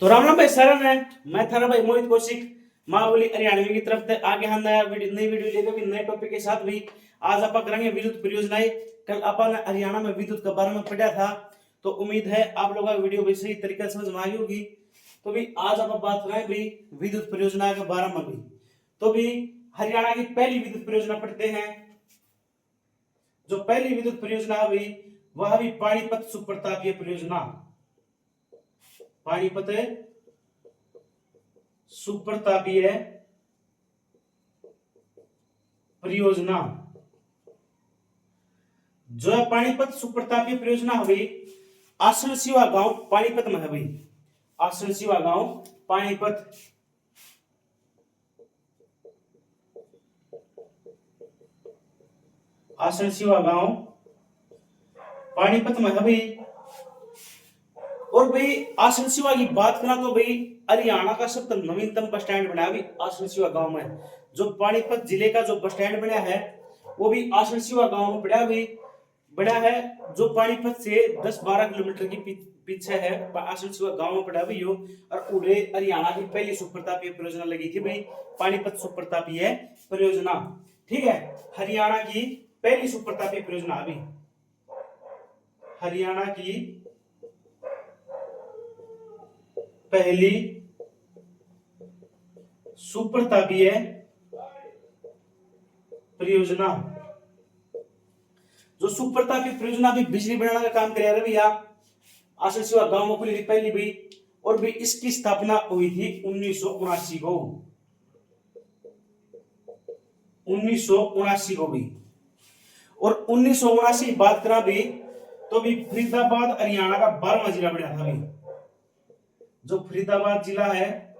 तो राम राम भाई शरण है। मैं थारा भाई मोहित कौशिक माँ बोली हरियाणवी की तरफ से आगे हम नई वीडियो लेकर भी नए टॉपिक के साथ भी आज आप करेंगे विद्युत परियोजनाएं। कल अपन हरियाणा में विद्युत के बारे में पढ़ा था, तो उम्मीद है आप लोगों को वीडियो भी सही तरीके से समझ में आई होगी। तो भी आज आप बात करें भी विद्युत परियोजना के बारे में भी। तो भी हरियाणा की पहली विद्युत परियोजना पढ़ते हैं। जो पहली विद्युत परियोजना हुई वह भी पानीपत सुप्रतापीय परियोजना। पानीपत सुप्रतापीय परियोजना जो है पानीपत सुप्रतापीय परियोजना हुई आसन शिवा गांव पानीपत में हुई। आसन शिवा गांव पानीपत आसन शिवा गांव पानीपत में हुई। और भाई आसन शिवा की बात करा तो भाई हरियाणा का सबसे नवीनतम बस स्टैंड बना है आसन शिवा गांव में। जो पानीपत जिले का जो बस स्टैंड बना है वो भी आसन शिवा गांव में बड़ा है। जो पानीपत से 10-12 किलोमीटर की पीछे है आसन शिवा गांव में पड़ा हुई हो। और पूरे हरियाणा की पहली सुप्रतापीय परियोजना लगी थी भाई पानीपत सुप्रतापीय परियोजना। ठीक है, हरियाणा की पहली सुप्रतापीय परियोजना अभी हरियाणा की पहली सुप्रतापीय परियोजना। जो सुप्रतापीय परियोजना भी बिजली बनाने का काम कर भैया आसन शिवा गांव में खुली थी पहली भी। और भी इसकी स्थापना हुई थी 1979 को 1979 को भी। और 1979 बात करा भी तो भी फरीदाबाद हरियाणा का 12वां जिला बना था भी। जो फरीदाबाद जिला है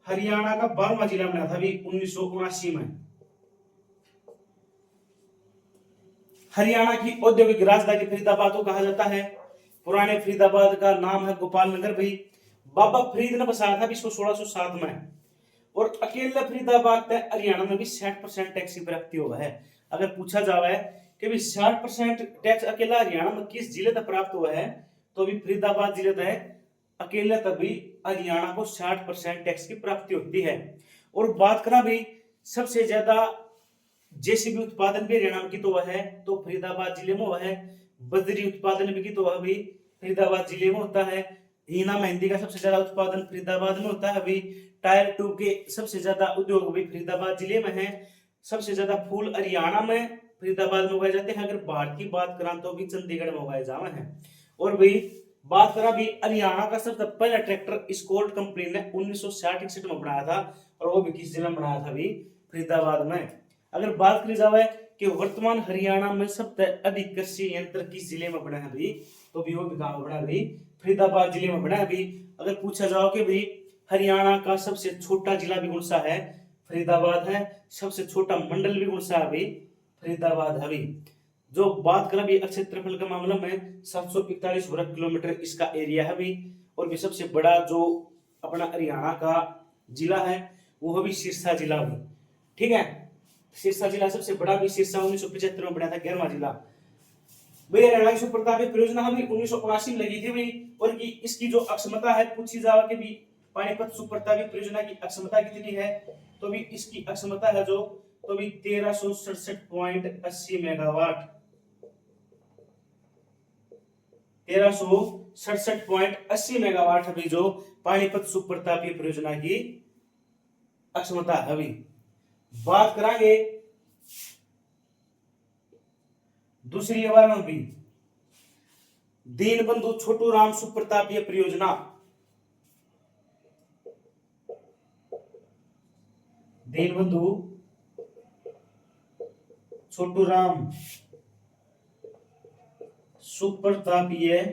हरियाणा का 12वां जिला बना था भी 1979 में। हरियाणा की औद्योगिक राजधानी फरीदाबाद को कहा जाता है। पुराने फरीदाबाद का नाम है गोपाल नगर भी। बाबा फरीद ने बसाया था भी 1607 में। और अकेले फरीदाबाद हरियाणा में भी 60% टैक्स की प्राप्ति हुआ है। अगर पूछा जाए कि भी 60% टैक्स अकेला हरियाणा में किस जिले तक प्राप्त हुआ है तो भी फरीदाबाद जिले तक अकेले तभी हरियाणा को 60% टैक्स की प्राप्ति होती है। और बात करा भी सबसे ज्यादा जेसीबी उत्पादन भी हरियाणा में की तो वह है तो फरीदाबाद जिले में वह है। बजरी उत्पादन भी की तो वह भी फरीदाबाद जिले में होता है। हीना मेहंदी का सबसे ज्यादा उत्पादन फरीदाबाद में होता है अभी। टायर ट्यूब के सबसे ज्यादा उद्योग भी फरीदाबाद जिले में है। सबसे ज्यादा फूल हरियाणा में फरीदाबाद में उगाए जाते हैं। अगर बाहर की बात करें तो भी चंडीगढ़ में उगाए जाते हैं। और भी बात करा भी हरियाणा का सबसे पहला ट्रैक्टर स्कॉट कंपनी ने 1960-61 में बनाया था। और वो भी किस जिले में बनाया था भी फरीदाबाद में। अगर बात करी जाए कि वर्तमान हरियाणा में सबसे अधिक कृषि यंत्र किस जिले में बना है भी तो भी वो भी गांव बना भी फरीदाबाद जिले में बना है भी। अगर पूछा जाओ कि भाई हरियाणा का सबसे छोटा जिला भी कौन सा है फरीदाबाद है। सबसे छोटा मंडल भी कौन सा है भी फरीदाबाद है भी। जो बात करें भी क्षेत्रफल के मामले में 745 वर्ग किलोमीटर इसका एरिया है भी। और भी सबसे बड़ा जो अपना हरियाणा का जिला है वो भी सिरसा जिला भी। ठीक है, सिरसा जिला सबसे बड़ा भी सिरसा 1975 में बना था 11वां जिला। भाई हरियाणा की सुप्रतापीय परियोजना अभी 1979 में लगी थी भाई। और की इसकी जो अक्षमता है पूछी जावा के भी पानीपत सुप्रतापीय परियोजना की अक्षमता कितनी है तो भी इसकी अक्षमता है जो तो भी 1367.80 मेगावाट 1367.80 मेगावाट है जो पानीपत सुप्रतापीय परियोजना की अक्षमता है। अभी बात करेंगे दूसरी बार में भी दीनबंधु छोटू राम सुप्रतापीय परियोजना। दीनबंधु छोटू राम सुप्रतापीय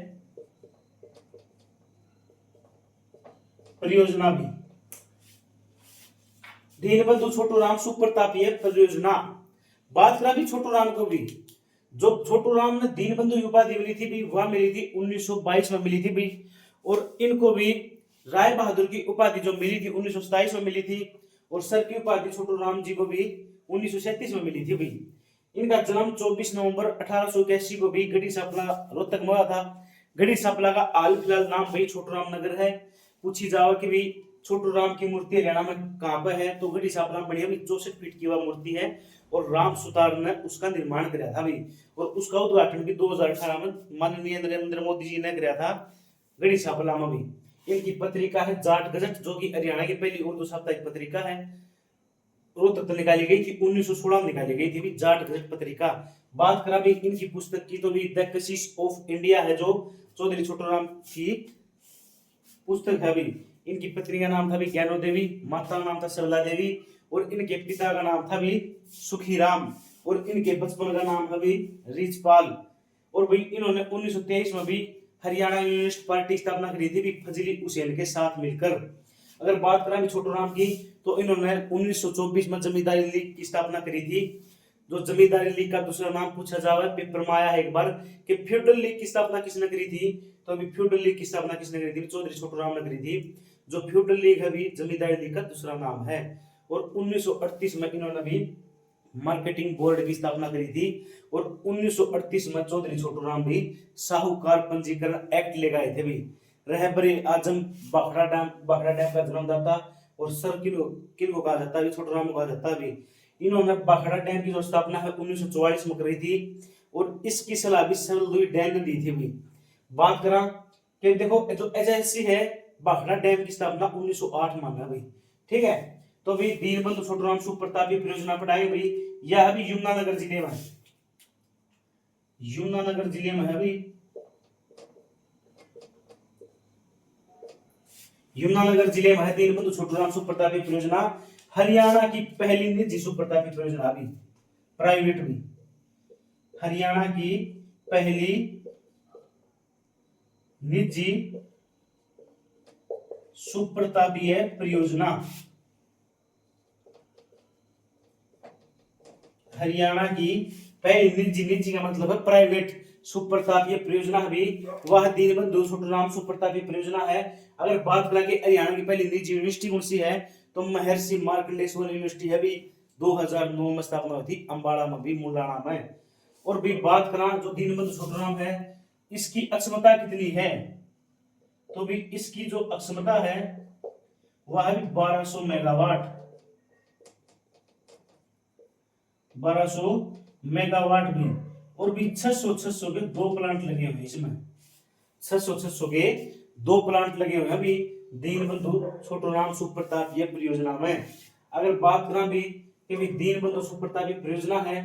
परियोजना भी। दीनबंधु छोटू राम सुप्रतापीय परियोजना बात करा भी छोटू राम को भी। जो छोटू राम ने दीनबंधु उपाधि मिली थी भी वह मिली थी 1922 में मिली थी भी। और इनको भी राय बहादुर की उपाधि जो मिली थी 1927 में मिली थी। और सर की उपाधि छोटू राम जी को भी 1937 में मिली थी भी। इनका जन्म 24 नवंबर 1881 को भी गढ़ी सांपला रोहतक में हुआ था। गढ़ी सांपला का हाल फिलहाल नाम भाई छोटूराम नगर है। पूछी जाओ कि भाई छोटू राम की मूर्ति हरियाणा में कहाँ पर है, तो गढ़ी सापला में बढ़िया 64 फीट की वह मूर्ति है और राम सुतार ने उसका निर्माण कराया था भाई। और उसका उद्घाटन भी 2018 में माननीय नरेंद्र मोदी जी ने कराया था गढ़ी सापला में भी। इनकी पत्रिका है जाट गजट, जो कि हरियाणा की पहली उर्दू साप्ताहिक पत्रिका है। रोहतक निकाली गई थी 1916 में, निकाली गई थी भी जाट गजट पत्रिका। बात करा भी इनकी पुस्तक की तो भी द कशिश ऑफ इंडिया है, जो चौधरी छोटू राम की पुस्तक है भी। इनकी पत्नी का नाम था भी ज्ञानो देवी, माता का नाम था सरला देवी और इनके पिता का नाम था भी सुखीराम और इनके बचपन का नाम था भी रिचपाल। और भाई इन्होंने 1923 में भी हरियाणा यूनिस्ट पार्टी की स्थापना करी थी भी फजली हुसैन के साथ मिलकर। अगर बात करें भी छोटू राम की, तो इन्होंने 1924 में जमींदारी लीग की स्थापना करी थी। जो जमींदारी लीग का दूसरा नाम पूछा जाए पेपर में आया है एक बार कि फ्यूडल लीग की स्थापना किसने करी थी, तो अभी फ्यूडल लीग की स्थापना किसने करी थी, चौधरी छोटू राम ने करी थी। जो फ्यूडल लीग है भी जमींदारी लीग का दूसरा नाम है। और 1938 में इन्होंने भी मार्केटिंग बोर्ड की स्थापना करी थी और 1938 में चौधरी छोटू राम भी साहूकार पंजीकरण एक्ट लेकर आए थे भी। रहबरे आजम भाखड़ा डैम का जन्मदाता और सर किनको कहा जाता है, छोटू राम को कहा जाता है भी। इन्होंने भाखड़ा डैम की जो स्थापना है 1944 में करी थी और इसकी सलाह भी सर लुई डैम ने दी थी भी। बात करा कि देखो जो एजेंसी है भाखड़ा डैम की स्थापना 1908 में है भाई, ठीक है। तो भाई दीनबंधु छोटू राम सुप्रतापी परियोजना पढ़ाई भाई, यह अभी यमुनानगर जिले में, यमुनानगर जिले में है भाई। यमुनानगर जिले में है दीनबंधु छोटू राम सुप्रतापी परियोजना, हरियाणा की पहली निजी सुप्रतापी परियोजना भी, प्राइवेट भी, हरियाणा की पहली निजी सुप्रतापीय परियोजना, हरियाणा की पहली निजी का मतलब है प्राइवेट सुप्रतापीय परियोजना भी, वह दीनबंधु छोटू राम सुप्रतापीय परियोजना है। अगर बात करें कि हरियाणा की पहली निजी यूनिवर्सिटी कौन सी है, तो महर्षि मार्कंडेश्वर यूनिवर्सिटी है भी, 2009 में स्थापना हुई थी अम्बाड़ा में भी, मुलाना में। और भी बात करें जो दीनबंधु छोटू राम है, इसकी अक्षमता कितनी है, तो भी इसकी जो अक्षमता है वह है 1200 मेगावाट, 1200 मेगावाट भी। और भी 600 के दो प्लांट लगे हुए हैं इसमें, 600 के दो प्लांट लगे हुए हैं अभी दीनबंधु छोटू राम सुप्रतापीय परियोजना में। अगर बात करें भी कि भी दीनबंधु सुप्रतापीय परियोजना है,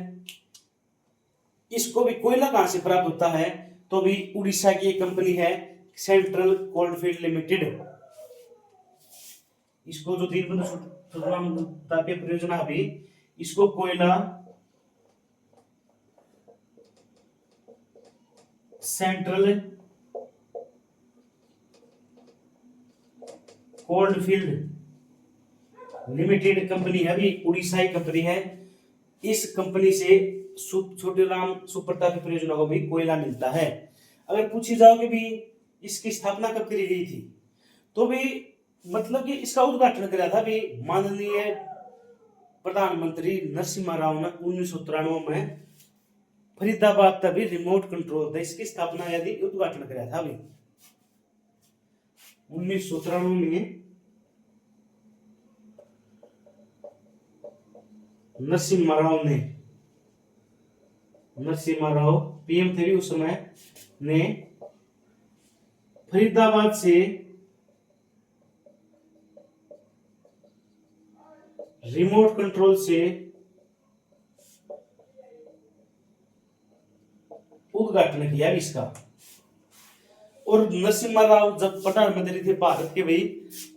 इसको भी कोयला कहां से प्राप्त होता है, तो भी उड़ीसा की एक कंपनी है सेंट्रल कोलफील्ड लिमिटेड। इसको जो दीनबंधु छोटू राम सुप्रतापीय परियोजना अभी, इसको कोयला सेंट्रल कोलफील्ड लिमिटेड कंपनी है अभी, उड़ीसाई कंपनी है। इस कंपनी से छोटे राम सुप्रतापी परियोजना को भी कोयला मिलता है। अगर पूछी जाओ कि भी इसकी स्थापना कब करी गई थी, तो भी मतलब कि इसका उद्घाटन करा था भी माननीय प्रधानमंत्री नरसिम्हा राव ने 1993 में फरीदाबाद तभी रिमोट कंट्रोल था इसकी स्थापना यदि उद्घाटन करा था अभी 1993 में। नरसिम्हा राव पीएम थे उस समय ने फरीदाबाद से रिमोट कंट्रोल से उद्घाटन किया इसका। और नरसिम्हा राव जब प्रधानमंत्री थे भारत के भाई,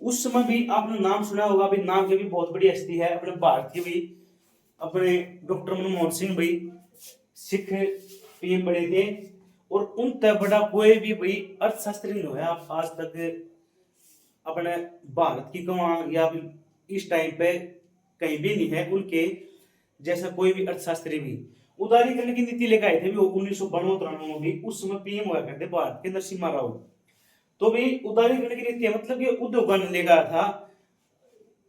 उस समय भी आपने नाम सुना होगा भी, नाम के भी बहुत बड़ी हस्ती है अपने भारत की भी, अपने डॉक्टर मनमोहन सिंह भाई सिख पीएम बने थे। और उन तक बड़ा कोई भी भाई अर्थशास्त्री नहीं हुआ आप आज तक अपने भारत की गवाह या फिर इस टाइम पे कहीं भी नहीं है उनके जैसा कोई भी अर्थशास्त्री भी। उदारीकरण की नीति लेकर आए थे भी 1992 में भी, उस समय पीएम हुआ करते भारत के नरसिम्हा राव। तो भी उदारीकरण की नीति मतलब ये उद्योग लेकर था,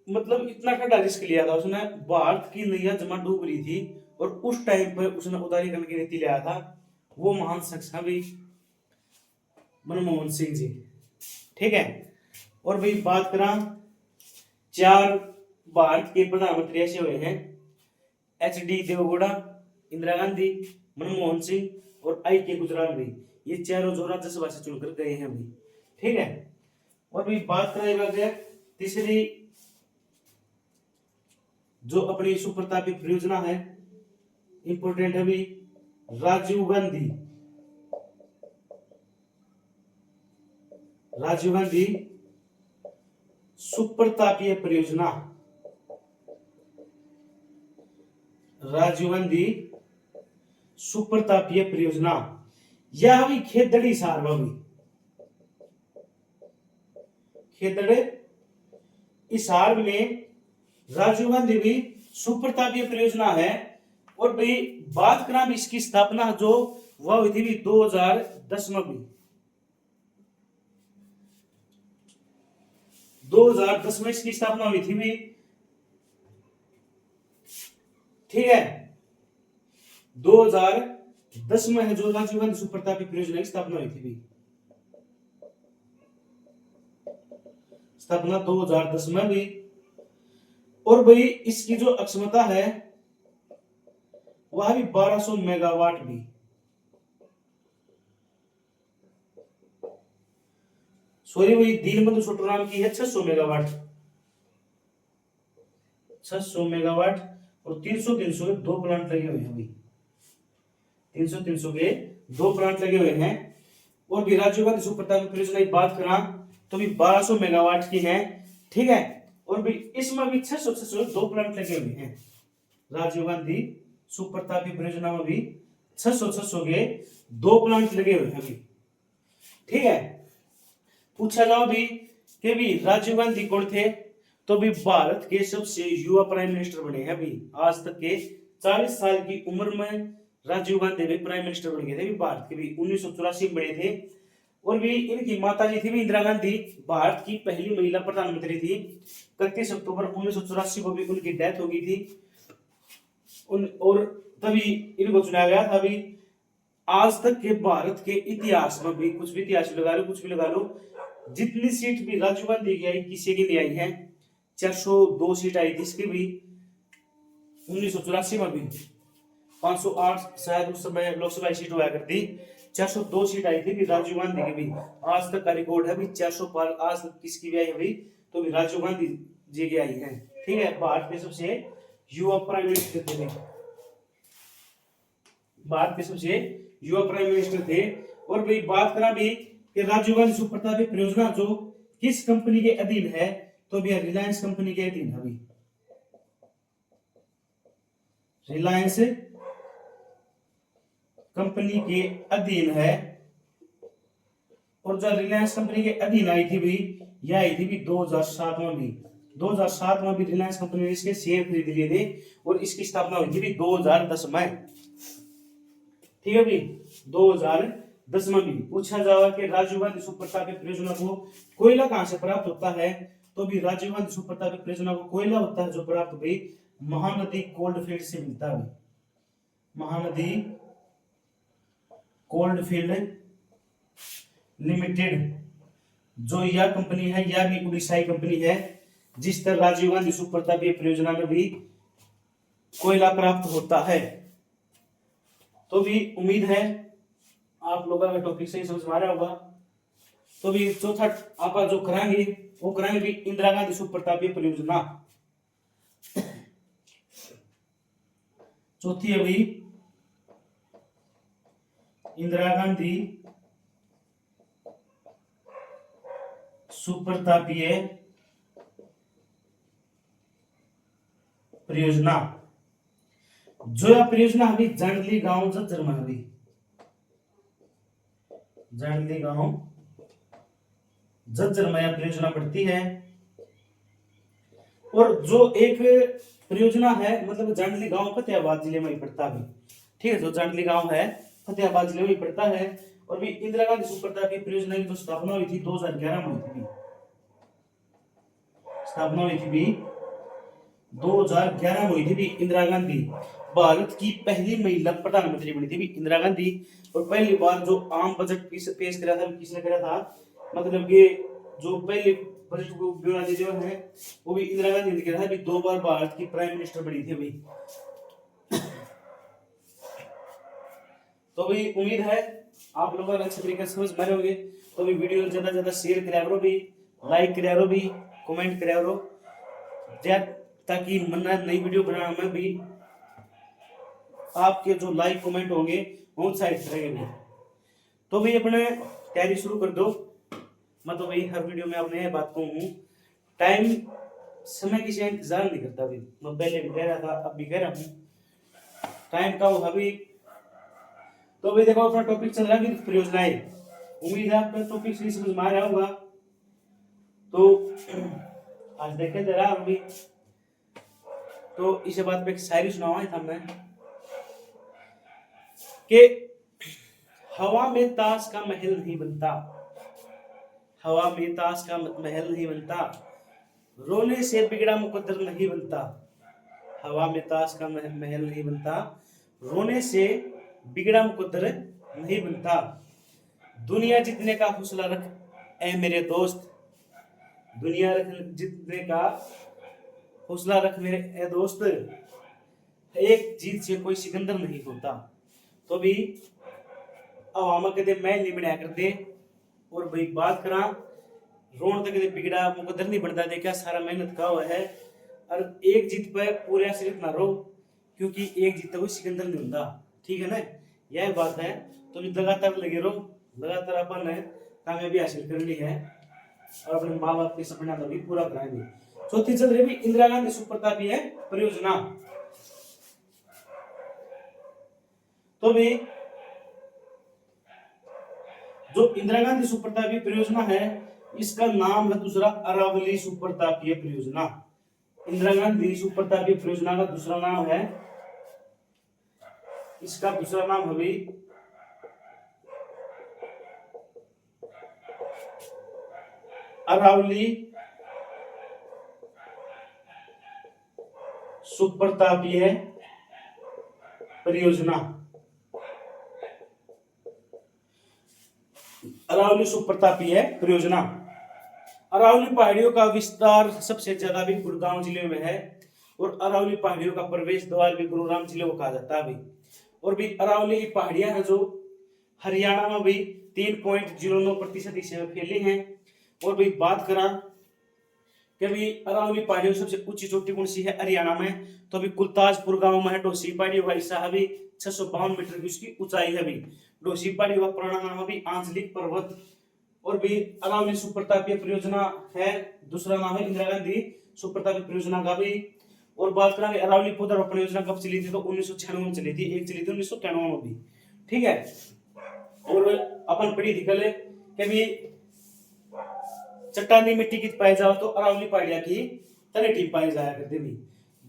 मतलब इतना कड़ा रिस्क लिया था उसने, भारत की नैया जमा डूब रही थी और उस टाइम पर उसने उदारीकरण की नीति लिया था। वो महान शख्स है भी मनमोहन सिंह जी, ठीक है। और भाई बात करा 4 भारत के प्रधानमंत्री ऐसे हुए हैं, एच.डी. देवगौड़ा, इंदिरा गांधी, मनमोहन सिंह और आई के गुजराल भाई। ये चारों जो राज्यसभा से चुनकर गए हैं भाई, ठीक है। और भाई बात करेगा तीसरी जो अपनी सुप्रतापी परियोजना है, इंपोर्टेंट है भाई, राजीव गांधी सुप्रतापीय परियोजना, राजीव गांधी सुप्रतापीय परियोजना। यह भी खेतड़ी सार भी, खेतड़े इसार में राजीव गांधी भी सुप्रतापीय परियोजना है। और भाई बात करा भी इसकी स्थापना जो वह हुई थी 2010 में भी, 2010 में इसकी स्थापना हुई थी भी, ठीक है। 2010 में है जो राजीव गांधी सुप्रतापी परियोजना की स्थापना हुई थी भी, स्थापना 2010 में भी। और भाई इसकी जो अक्षमता है वह भी 1200 मेगावाट भी, सॉरी भाई दीनबंधु छोटूराम की है 600 मेगावाट, 600 मेगावाट। और 300 के 2 प्लांट लगे हुए हैं भाई, 300 के 2 प्लांट लगे हुए हैं। और भी राजीव गांधी सुप्रतापी परियोजना की बात करा तो भी 1200 मेगावाट की है, ठीक है। और भी इसमें भी 600 2 प्लांट लगे हुए हैं, राजीव गांधी सुप्रतापी परियोजना में भी 600 के 2 प्लांट लगे हुए हैं अभी, ठीक है। पूछा जाओ भी कि भी राजीव गांधी कौन थे, तो भी भारत के सबसे युवा प्राइम मिनिस्टर बने हैं अभी आज तक के। 40 साल की उम्र में राजीव गांधी भी प्राइम मिनिस्टर बन गए थे भारत के भी, 1984 में बने थे। और भी इनकी माता जी थी भी इंदिरा गांधी, भारत की पहली महिला प्रधानमंत्री थी। 31 अक्टूबर 1984 को भी उनकी डेथ हो गई थी। और तभी इनको चुना गया था। अभी आज तक के भारत के इतिहास में भी, कुछ भी इतिहास लगा लो, कुछ भी लगा लो, जितनी सीट भी राजीव गांधी की आई किसी की नहीं आई है। 402 सीट आई थी इसकी भी 1984 में भी, 508 शायद उस समय लोकसभा सीट हुआ करती। 402 सीट आई थी भी राजीव गांधी की भी, आज तक का रिकॉर्ड है भी 400 पार आज तक किसकी भी आई है भी, तो भी राजीव गांधी जी की आई है, ठीक है। भारत के सबसे युवा प्राइम मिनिस्टर थे, भारत के सबसे युवा प्राइम मिनिस्टर थे। और भाई बात करा भी कि राजीव गांधी सुप्रतापी परियोजना जो किस कंपनी के अधीन है, तो भी रिलायंस कंपनी के अधीन है अभी, रिलायंस कंपनी के अधीन है। और जो रिलायंस कंपनी के अधीन आई थी भी, यह आई थी भी 2007 में भी, 2007 में भी रिलायंस कंपनी ने इसके शेयर खरीद लिए थे। और इसकी स्थापना हुई थी भी 2010 में, ठीक है भी 2010 में भी। पूछा जाएगा कि राजीव गांधी सुप्रतापी परियोजना को कोयला कहां से प्राप्त होता है, तो भी राजीव गांधी सुप्रतापी परियोजना को कोयला होता है जो प्राप्त भाई महानदी कोल्ड फील्ड से मिलता है, महानदी कोल्ड फील्ड लिमिटेड जो यह कंपनी है, यह भी उड़ीसाई कंपनी है, जिस तरह राजीव गांधी सुप्रतापी परियोजना में भी कोयला प्राप्त होता है। तो भी उम्मीद है आप लोगों का टॉपिक सही समझ में आ रहा होगा। तो भी चौथा आप जो कराएंगे वो कराएंगे भी इंदिरा गांधी सुप्रतापी परियोजना। चौथी है भाई इंदिरा गांधी सुप्रतापीय परियोजना। जो यह परियोजना अभी जांडली गांव झज्जर में अभी, जांडली गांव झज्जर में यह परियोजना पड़ती है। और जो एक परियोजना है मतलब जांडली गांव फतेहाबाद जिले में ही पड़ता है, ठीक है। जो जांडली गांव है फतेहाबाद जिले में ही पड़ता है। और भी इंदिरा गांधी सुप्रतापी परियोजना की जो स्थापना हुई थी 2011 में हुई थी, स्थापना हुई थी भी 2011 में हुई थी भी। इंदिरा गांधी भारत की पहली महिला प्रधानमंत्री बनी थी भी इंदिरा गांधी। और पहली बार जो आम बजट पेश करा था किसने करा था, मतलब कि जो पहले वरिष्ठ बुनियादी जो है वो भी इंदिरा गांधी ने किया था, अभी 2 बार भारत की प्राइम मिनिस्टर बनी थी अभी। तो अभी उम्मीद है आप लोगों को अच्छे तरीके से समझ में होंगे। तो अभी वीडियो ज्यादा ज्यादा शेयर कराया करो भी, लाइक कराया करो भी, कमेंट कराया करो, ताकि नई वीडियो बनाने में भी आपके जो लाइक कमेंट होंगे वो उत्साहित करेंगे। तो भाई अपने तैयारी शुरू कर दो। मैं तो भाई हर वीडियो में अपने बात को हूँ, टाइम समय किसी का इंतजार नहीं करता भाई। मैं पहले भी कह रहा था, अब भी कह रहा हूँ, टाइम का वो अभी। तो भाई देखो अपना टॉपिक चल रहा है परियोजनाएं। उम्मीद है आपका टॉपिक सही समझ में आ रहा होगा। तो आज देखे जरा अभी तो इस बात पे एक शायरी सुनावा था मैं कि हवा में ताश का महल नहीं बनता, हवा में ताश का महल नहीं बनता, रोने से बिगड़ा मुकद्दर नहीं बनता। हवा में ताश का महल नहीं बनता, रोने से बिगड़ा मुकद्दर नहीं बनता। दुनिया जीतने का हौसला रख ए मेरे दोस्त, दुनिया जीतने का हौसला रख मेरे ए दोस्त, एक जीत से कोई सिकंदर नहीं होता। तो भी अवामा कहते मैं नहीं बनाया करते। और भाई बात करा रोन तक बिगड़ा मुकद्दर नहीं बनता, देखा सारा मेहनत का हुआ है। और एक जीत पे पूरे आश्रित ना रहो, क्योंकि एक जीत कोई सिकंदर नहीं होता। ठीक है ना, यह बात है। तो भी लगातार लगे रहो, लगातार अपन है कामयाबी हासिल करनी है और अपने माँ बाप के सपना को भी पूरा कराएंगे। चौथी चल रही भी इंदिरा गांधी सुप्रतापीय परियोजना। तो भी जो इंदिरा गांधी सुप्रतापीय परियोजना है इसका नाम है दूसरा अरावली सुप्रतापीय परियोजना। इंदिरा गांधी सुप्रतापीय परियोजना का दूसरा नाम है, इसका दूसरा नाम है भी अरावली सुप्रतापीय परियोजना। अरावली सुप्रतापीय परियोजना। अरावली पहाड़ियों का विस्तार सबसे ज्यादा भी गुड़गांव जिले में है और अरावली पहाड़ियों का प्रवेश द्वार भी गुरुग्राम जिले को कहा जाता है भी। और भी अरावली की पहाड़ियां हैं जो हरियाणा में भी 3.09% हिस्से में फैली हैं। और भी बात करा कि भी अरावली पहाड़ियों सबसे ऊंची चोटी कौन सी है हरियाणा में, तो अभी कुलताजपुर गांव में है। डोसी पहाड़ियों का हिस्सा है भी 652 मीटर की उसकी ऊंचाई है भी। डोसी पहाड़ियों का पुराना नाम है भी आंचलिक पर्वत। और भी अरावली सुप्रतापीय परियोजना है, दूसरा नाम है इंदिरा गांधी सुप्रतापीय परियोजना का भी। और बात करेंगे अरावली पौधारोपण योजना कब चली थी, तो 1996 में चली थी, एक चली थी 1991 में भी। ठीक है, और अपन पढ़ी थी कल कि भी चट्टानी मिट्टी की पाई जाओ तो अरावली पहाड़िया की तलहटी पाई जाया करती थी।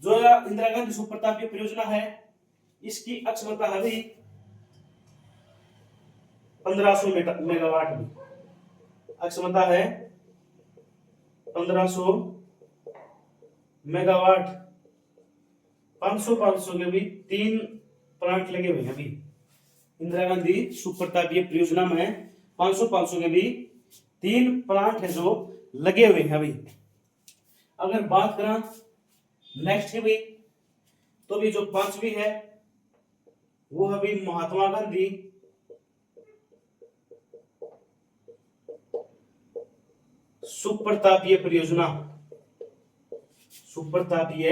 जो इंदिरा गांधी सुप्रतापीय परियोजना है इसकी अक्षमता है भी 1500 मेगावाट में, अक्षमता है 1500 मेगावाट। 500 के भी 3 प्लांट लगे हुए हैं अभी इंदिरा गांधी सुप्रतापीय परियोजना में। 500 के भी 3 प्लांट है जो लगे हुए हैं अभी। अगर बात करें नेक्स्ट है भी, तो भी जो 5वीं है वो है भी महात्मा गांधी सुप्रतापीय परियोजना। सुप्रतापीय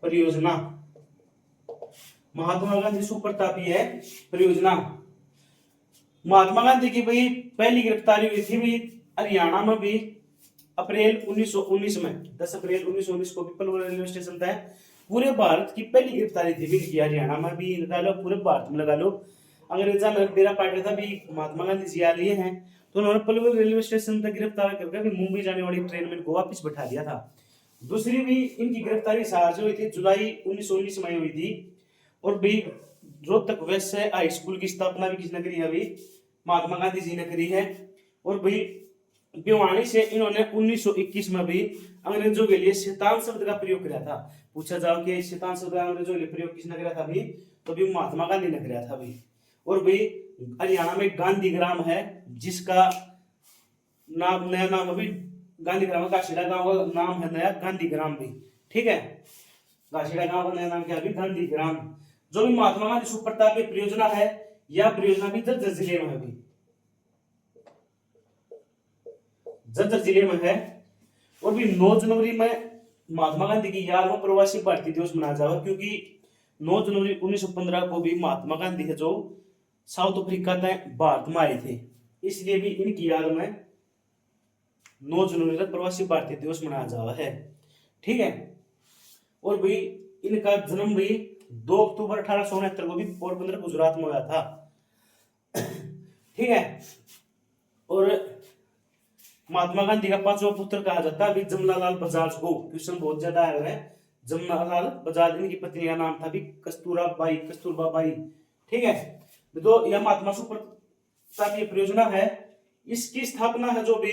परियोजना, महात्मा गांधी सुप्रतापीय परियोजना। महात्मा गांधी की भाई पहली गिरफ्तारी हुई थी भी हरियाणा में भी अप्रैल 1919 में। 10 अप्रैल 1919 को पीपल रेलवे स्टेशन था। पूरे भारत की पहली गिरफ्तारी थी भी हरियाणा में भी लगा लो, पूरे भारत में लगा लो। अंग्रेजा ने डेरा पार्टी था भी महात्मा गांधी जी आ लिए हैं, तो उन्होंने पलवल रेलवे स्टेशन तक गिरफ्तार करके मुंबई जाने वाली ट्रेन में इनको वापस बैठा दिया था। दूसरी भी इनकी गिरफ्तारी शारजा हुई थी, जुलाई 1919 में हुई थी। और भी रोहतक वैश्य हाई स्कूल की स्थापना भी किसने करी है अभी महात्मा गांधी जी ने करी है। और भाई भिवानी से इन्होंने 1921 में भी अंग्रेजों के लिए शैतान शब्द का प्रयोग किया था। पूछा जाओ कि शैतान शब्द का अंग्रेजों के लिए प्रयोग किसने किया था भी, तो भी महात्मा गांधी ने किया था भी। और भी हरियाणा में गांधी ग्राम है जिसका नाम, नया नाम अभी गांधीग्राम, काशीड़ा गांव का नाम है नया गांधीग्राम भी। ठीक है, काशीड़ा गांव का नया नाम क्या है अभी गांधीग्राम। जो भी महात्मा गांधी सुप्रतापीय परियोजना है, यह परियोजना भी झज्जर जिले में है अभी, झज्जर जिले में है। और भी 9 जनवरी में महात्मा गांधी की याद में प्रवासी भारतीय दिवस मनाया जाएगा, क्योंकि 9 जनवरी 1915 को भी महात्मा गांधी है जो साउथ अफ्रीका तक भारत में आए थे, इसलिए भी इनकी याद में 9 जनवरी तक प्रवासी भारतीय दिवस मनाया जा रहा है। ठीक है, और भी इनका जन्म भी 2 अक्टूबर 1869 को भी पोरबंदर गुजरात में हुआ था। ठीक है, और महात्मा गांधी का 5वां पुत्र कहा जाता है अभी जमनालाल बजाज को, क्वेश्चन बहुत ज्यादा आया है। जमनालाल बजाज, इनकी पत्नी का नाम था भी कस्तूरबा बाई। ठीक है, तो यह महात्मा सुप्रतापीय परियोजना है, इसकी स्थापना है जो भी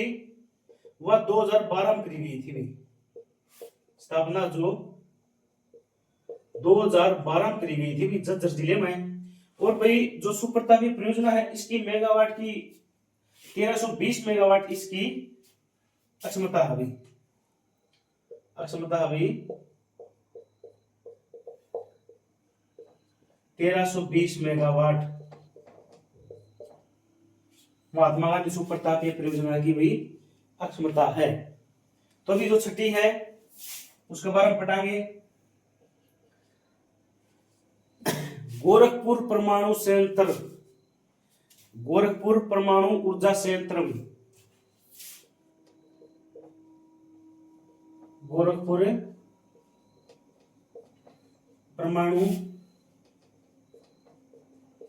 वह 2012 में करी गई थी भी, स्थापना जो 2012 में करी गई थी भी झज्जर जिले में। और भाई जो सुप्रतापीय परियोजना है इसकी मेगावाट की 1320 मेगावाट इसकी अक्षमता है अभी, अक्षमता अभी 1320 मेगावाट महात्मा गांधी सुप्रतापीय परियोजना की भी अक्षमता है। तो अभी जो छठी है उसके बारे में पढ़ाएंगे। गोरखपुर परमाणु संयंत्र, गोरखपुर परमाणु ऊर्जा संयंत्र, गोरखपुर परमाणु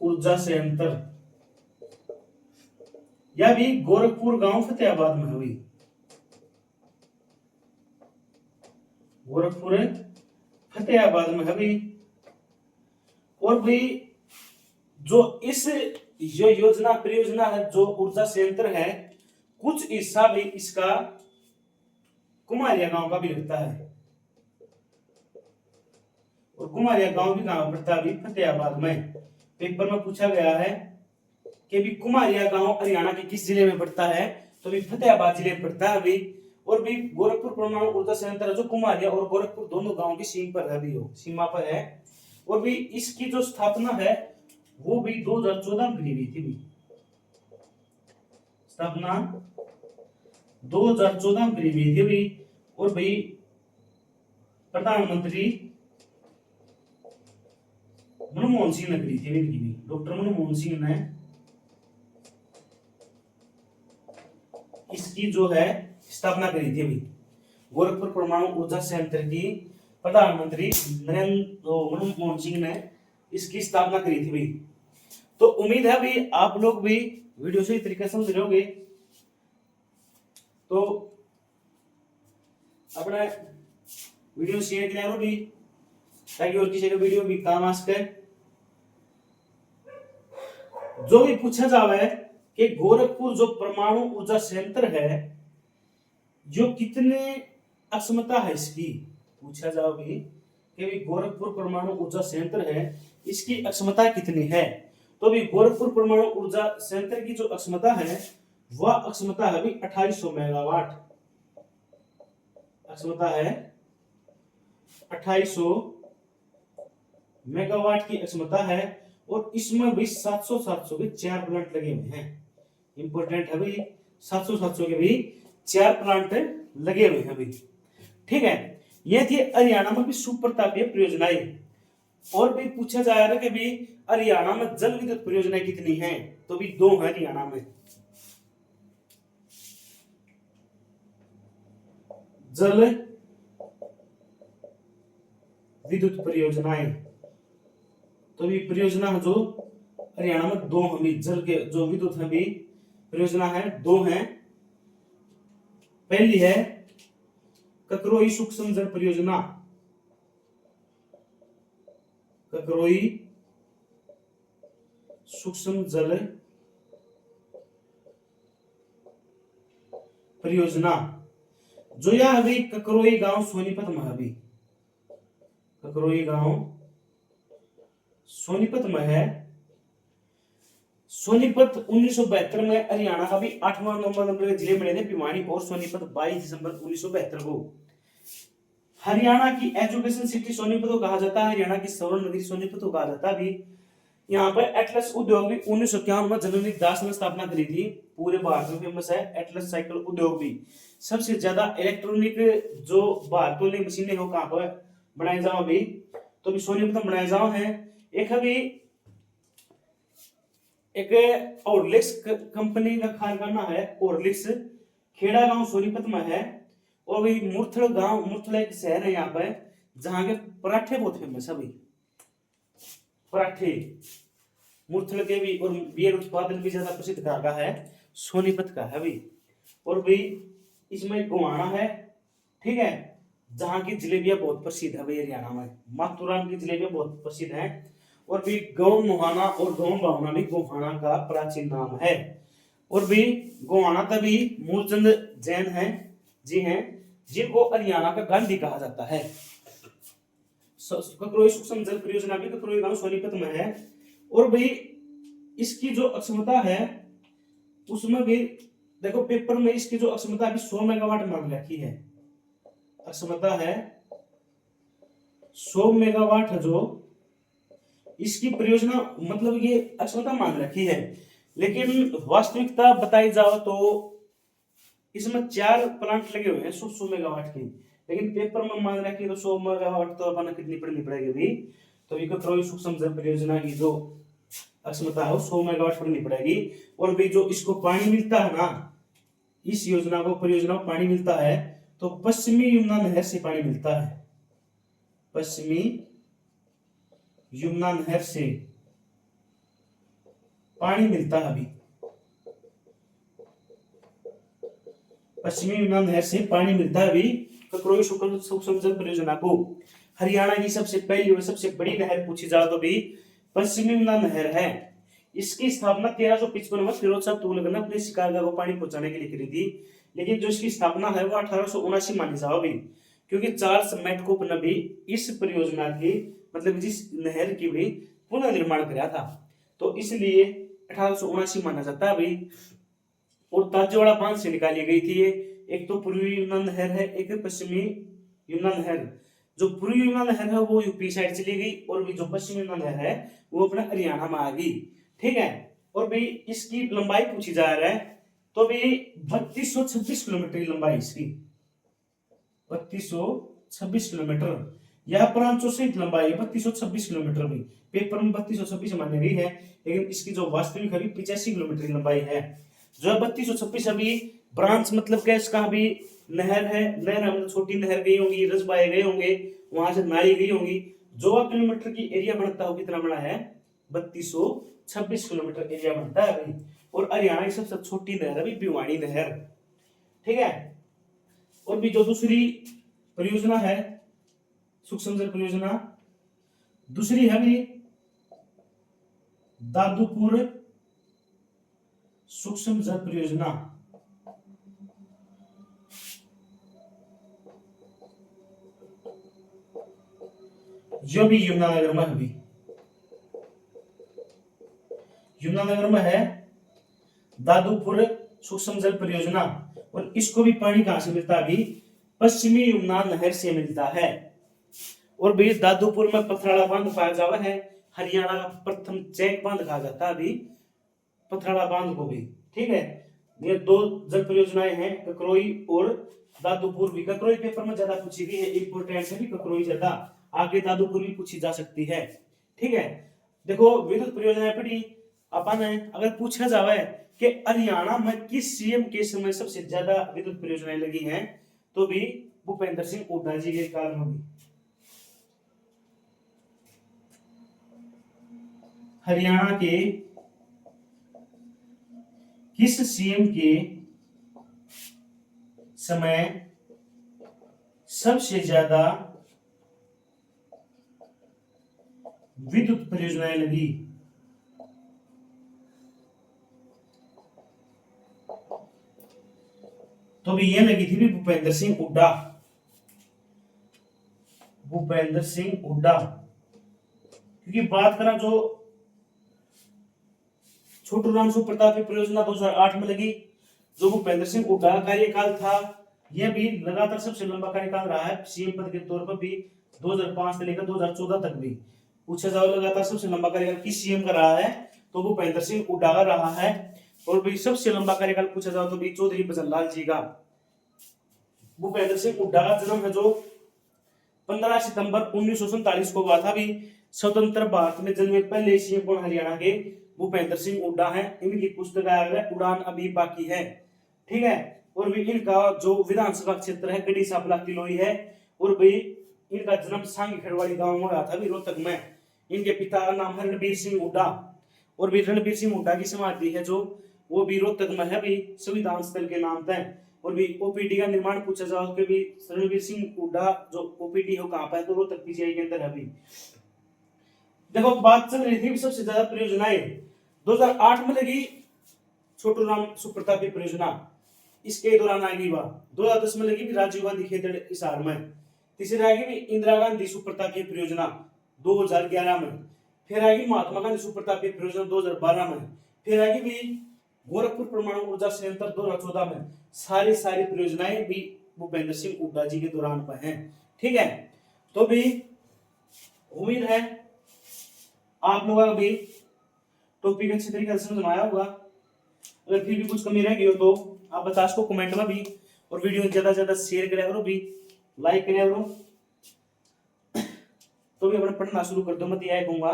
ऊर्जा संयंत्र, यह भी गोरखपुर गांव फतेहाबाद में हुई, गोरखपुर फतेहाबाद में हुई। और भी जो इस योजना परियोजना है जो ऊर्जा संयंत्र है, कुछ हिस्सा भी इसका कुमारिया गांव का भी लगता है, और कुमारिया गांव भी कहां पड़ता है अभी फतेहाबाद में। पेपर में पूछा गया है कि भी कुमारिया गांव हरियाणा के किस जिले में पड़ता है, तो भी फतेहाबाद जिले में पड़ता है अभी। और भी गोरखपुर परमाणु ऊर्जा संयंत्र जो कुमारिया और गोरखपुर दोनों गांव की सीमा पर है, भी हो सीमा पर है। और भी इसकी जो स्थापना है वो भी 2014 में करी गई थी भी, स्थापना 2014 में करी गई थी भी। और भाई प्रधानमंत्री मनमोहन सिंह ने करी थी भी, डॉक्टर मनमोहन सिंह ने इसकी जो है स्थापना करी थी अभी, गोरखपुर परमाणु ऊर्जा संयंत्र की प्रधानमंत्री मनमोहन सिंह ने इसकी स्थापना करी थी भाई। तो उम्मीद है भी आप लोग भी वीडियो सही तरीके से समझ रहे होंगे। तो अपना वीडियो शेयर करो भी, ताकि और किसी का वीडियो भी काम आ सके। जो भी पूछा जावे कि गोरखपुर जो परमाणु ऊर्जा संयंत्र है जो कितने अक्षमता है इसकी, पूछा जाओगे कि गोरखपुर परमाणु ऊर्जा संयंत्र है इसकी अक्षमता कितनी है, तो भी गोरखपुर परमाणु ऊर्जा संयंत्र की जो अक्षमता है वह अक्षमता है भी 2800 मेगावाट, अक्षमता है 2800 मेगावाट की अक्षमता है। और इसमें भी 700 के 4 प्लांट लगे हुए हैं, इंपोर्टेंट है भाई, 700 के भी 4 प्लांट लगे हुए हैं भाई। ठीक है, ये थी हरियाणा में भी सुप्रतापीय परियोजनाएं। और भी पूछा जा रहा है कि भी हरियाणा में जल विद्युत परियोजनाएं कितनी हैं, तो भी 2 है हरियाणा में जल विद्युत परियोजनाएं। तो भी परियोजना जो हरियाणा में 2 हमें जल के जो विद्युत है भी परियोजना है 2 हैं। पहली है ककरोई सूक्ष्म जल परियोजना, ककरोई सूक्ष्म जल परियोजना, जो यह अभी ककरोई गांव सोनीपत में है, अभी ककरोई गांव सोनीपत में है। सोनीपत 1972 में हरियाणा का भी 8वां नंबर के जिले मिले थे भिवानी और सोनीपत 22 दिसंबर 1972 को। हरियाणा की एजुकेशन सिटी सोनीपत को कहा जाता है, हरियाणा की स्वर्ण नगरी सोनीपत को कहा जाता है भी। यहाँ पर एटलस उद्योग भी 1951 में जनरल दास ने स्थापना करी थी, पूरे भारत में फेमस है एटलस साइकिल उद्योग भी। सबसे ज्यादा इलेक्ट्रॉनिक जो भारत में मशीनें हो कहाँ पर बनाए जाओ अभी, तो अभी सोनीपत में बनाए जाओ है। एक अभी एक ओरलिक्स कंपनी का कारखाना है, ओरलिक्स खेड़ा गांव सोनीपत में है। और अभी मुरथल गांव, मुरथल एक शहर है यहाँ पर जहां के पराठे बहुत फेमस है। अभी पराठे मुरथल के भी, और बियर उत्पादन भी ज्यादा प्रसिद्ध का है सोनीपत का है भी। और भी इसमें गोहाना है, ठीक है, जहां की जलेबियां बहुत प्रसिद्ध है भाई हरियाणा में, माथुराम की जलेबियां बहुत प्रसिद्ध है। और भी गौ मुहाना और गौ भावना भी गोहाना का प्राचीन नाम है। और भी गोहाना तभी मूलचंद जैन है जी हैं, जिनको हरियाणा का गांधी कहा जाता है। ककरोई सूक्ष्म जल परियोजना भी ककरोई गांव सोनीपत में है। और भाई इसकी जो अक्षमता है उसमें भी देखो पेपर में इसकी जो अक्षमता अभी 100 मेगावाट मान रखी है, अक्षमता है 100 मेगावाट जो इसकी परियोजना, मतलब ये अक्षमता मान रखी है। लेकिन वास्तविकता बताई जाओ तो इसमें 4 प्लांट लगे हुए हैं 100 मेगावाट की, लेकिन पेपर में मान रखी तो 100 मेगावाट तो अपन कितनी पड़नी पड़ेगी भी, तो इकतरोई सूक्ष्म जल परियोजना की जो अक्षमता है 100 मेगावाट पड़नी पड़ेगी। और भी जो इसको पानी मिलता है ना, इस योजना को परियोजना को पानी मिलता है तो पश्चिमी यमुना नहर से पानी मिलता है, पश्चिमी यमुना नहर से पानी मिलता है। अभी पश्चिमी यमुना नहर से पानी मिलता है अभी ककरोई सूक्ष्म जल परियोजना को। हरियाणा की सबसे पहली और सबसे बड़ी नहर पूछी जाए तो भी पश्चिमी यमुना नहर है। इसकी स्थापना 1355 में फिरोज शाह तुगलक ने अपने शिकारगाह को पानी पहुंचाने के लिए करी थी, लेकिन जो इसकी स्थापना है वो 1879 मानी जाओ भी, क्योंकि चार्ल्स मेटकुप ने भी इस परियोजना की, मतलब जिस नहर की भी पुनर्निर्माण कराया था, तो इसलिए 1879 माना जाता है अभी। और ताजेवाड़ा बांध से निकाली गई थी ये, एक तो पूर्वी यमुना नहर है, एक पश्चिमी यमुना नहर। जो पूर्वी यमुना नहर है वो यूपी साइड चली गई, और भी जो पश्चिमी यमुना नहर है वो अपना हरियाणा में आ गई, ठीक है। और भाई इसकी लंबाई पूछी जा रहा है तो भाई 3226 किलोमीटर की लंबाई इसकी, 3226 किलोमीटर। यह प्रांतों से लंबाई 3226 किलोमीटर भी, पेपर में 3226 मानी गई है, लेकिन इसकी जो वास्तविक अभी 85 किलोमीटर की लंबाई है। जो 3226 अभी ब्रांच मतलब क्या इसका, अभी नहर है, नहर हम छोटी नहर गई होंगी, रसबाए गए होंगे, वहां से नाली गई होंगी, जो किलोमीटर की एरिया बनता हो कितना बड़ा है 3226 किलोमीटर एरिया बनता है अभी। और हरियाणा की सबसे छोटी नहर अभी भिवानी नहर, ठीक है। और भी जो दूसरी परियोजना है सूक्ष्म जल परियोजना, दूसरी है भी दादूपुर सूक्ष्म जल परियोजना। जो भी यमुनानगर में, भी यमुनानगर में है दादूपुर सूक्ष्म जल परियोजना। और इसको भी पानी कहां से मिलता है, अभी पश्चिमी यमुना नहर से मिलता है। और भी दादूपुर में पथराड़ा बांध पाया जाता है, हरियाणा का प्रथम चेक बांध कहा जाता है अभी पथराड़ा बांध को भी, ठीक है। ये 2 जल परियोजनाएं हैं, ककरोई और दादूपुर भी। ककरोई पेपर में ज्यादा पूछी गई है, इंपोर्टेंट है भी ककरोई ज्यादा, आगे दादूपुर भी पूछी जा सकती है, ठीक है। देखो विद्युत परियोजनाएं पढ़ी अपन है। अगर पूछा जाए कि हरियाणा में किस सीएम के समय सबसे ज्यादा विद्युत परियोजनाएं लगी हैं, तो भी भूपेंद्र सिंह हुड्डा जी के काल में भी। हरियाणा के किस सीएम के समय सबसे ज्यादा विद्युत परियोजनाएं लगी, तो भी ये लगी थी भी भूपेंद्र सिंह हुड्डा, भूपेंद्र सिंह हुड्डा। क्योंकि बात करा जो छोटू राम सुप्रतापी परियोजना 2008 में लगी। जो भूपेंद्र सिंह हुड्डा का कार्यकाल था, यह भी लगातार सबसे लंबा कार्यकाल रहा है सीएम पद के तौर पर भी। 2005 से लेकर 2014 तक भी पूछा जाओ लगातार सबसे लंबा कार्यकाल किस सीएम का रहा है, तो भूपेंद्र सिंह हुड्डा का रहा है। और भी सबसे लंबा कार्यकाल पूछा जाओ तो भी चौधरी भजनलाल जी का। भूपेंद्र सिंह हुड्डा का जन्म है जो 15 सितंबर 1947 को हुआ था। भी स्वतंत्र भारत में जन्मे पहले सीएम कौन, हरियाणा के भूपेंद्र सिंह हुड्डा हैं। इनकी पुस्तक है उड़ान अभी बाकी है, ठीक है। और भी इनका जो विधानसभा क्षेत्र है गढ़ी सांपला किलोई है। और भी इनका जन्म सांगी खड़वाड़ी गांव में हुआ था भी रोहतक में। इनके पिता का नाम है रणबीर सिंह हुड्डा। और भी रणबीर सिंह हुड्डा की समाधि है जो वो भी रोहतक में है भी संविधान स्थल के नाम पे। और भी ओपीडी का निर्माण पूछा जाओ कि भी रणबीर सिंह हुड्डा जो ओपीडी हो कहां पर, तो रोहतक पीजीआई के अंदर है। अभी देखो बात चल रही थी सबसे ज्यादा परियोजनाएं 2008 में लगी छोटू राम सुप्रतापी परियोजना, इसके दौरान आएगी वह 2010 में लगी भी राजीव गांधी खेतड़ हिसार में। तीसरी आएगी भी इंदिरा गांधी सुप्रतापी परियोजना 2011 में। फिर आएगी महात्मा गांधी सुप्रतापी परियोजना 2012 में। फिर आएगी भी गोरखपुर परमाणु ऊर्जा संयंत्र 2014 में। सारी परियोजनाएं भी भूपेंद्र सिंह हुड्डा जी के दौरान पर हैं, ठीक है। तो भी उम्मीद है आप लोगों का भी टॉपिक अच्छी तरीके से समझ में आया होगा। अगर फिर भी कुछ कमी रह गई हो तो आप बता इसको कमेंट में भी। और वीडियो ज्यादा से ज्यादा शेयर करें करो भी, लाइक करें करो। तो भी अपने पढ़ना शुरू कर दो, मत यह कहूंगा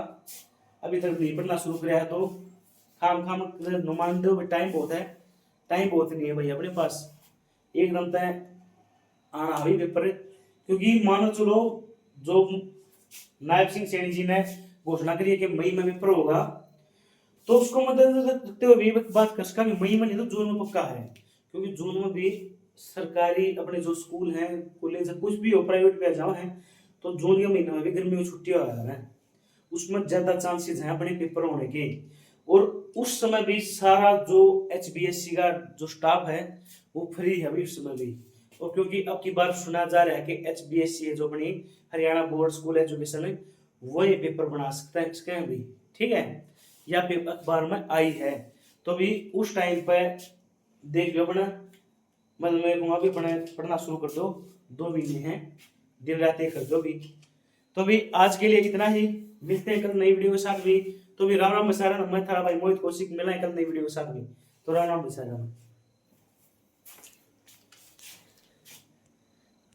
अभी तक नहीं पढ़ना शुरू किया है तो खाम नुमान दो। टाइम बहुत है, टाइम बहुत नहीं है भाई अपने पास एकदम तय आना अभी पेपर। क्योंकि मानो चलो जो नायब सिंह सैनी जी ने घोषणा करी है कि मई में पेपर होगा, तो उसको मद्देनजर रखते हुए भी बात कर सका मई में नहीं तो जून में पक्का है। क्योंकि जून में भी सरकारी अपने जो स्कूल हैं कॉलेज कुछ भी हो प्राइवेट पे जाओ हैं, तो जून के महीने में भी गर्मी में छुट्टी हो रहा है, उसमें ज्यादा चांसेस हैं अपने पेपर होने के। और उस समय भी सारा जो HBSC का जो स्टाफ है वो फ्री है अभी उस समय भी। और क्योंकि अब की बार सुना जा रहा है कि HBSC है जो अपनी हरियाणा बोर्ड स्कूल एजुकेशन है वो ये पेपर बना सकते हैं भी, ठीक है। या पेपर अखबार में आई है तो भी उस टाइम पे देख लो अपना, मतलब मैं कहूँगा भी पढ़ना शुरू कर दो। 2 महीने हैं, दिन रात एक कर दो भी। तो भी आज के लिए इतना ही, मिलते हैं कल नई वीडियो के साथ भी। तो भी राम राम बसारा, मैं थारा भाई मोहित कौशिक, मिला है कल नई वीडियो के साथ भी। तो राम राम बसारा।